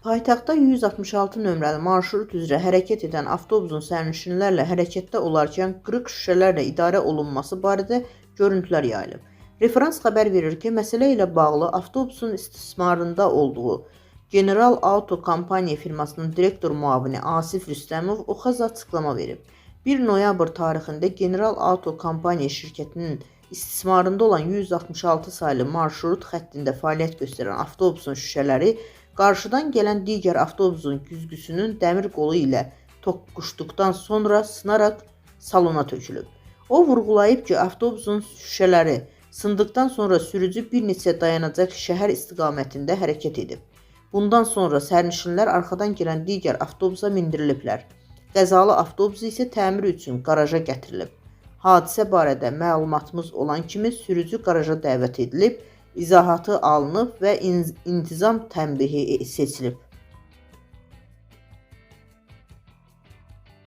Paytaxtda 166 nömrəli marşrut üzrə hərəkət edən avtobusun sərnişinlərlə hərəkətdə olarkən qırıq şüşələrlə idarə olunması barədə görüntülər yayılıb. Referans xəbər verir ki, məsələ ilə bağlı avtobusun istismarında olduğu General Auto Kompaniya firmasının direktor müavini Asif Rüstəmov Oxaz açıqlama verib. 1 noyabr tarixində General Auto Kompaniya şirkətinin istismarında olan 166 saylı marşrut xəttində fəaliyyət göstərən avtobusun şüşələri qarşıdan gələn digər avtobusun güzgüsünün dəmir qolu ilə toqquşduqdan sonra sınaraq salona tökülüb. O vurğulayıb ki, avtobusun şüşələri sındıqdan sonra sürücü bir neçə dayanacaq şəhər istiqamətində hərəkət edib. Bundan sonra sərnişinlər arxadan gələn digər avtobusa mindiriliblər. Qəzalı avtobus isə təmir üçün qaraja gətirilib. Hadisə barədə məlumatımız olan kimi sürücü qaraja dəvət edilib, izahatı alınıb və intizam tənbihi seçilib.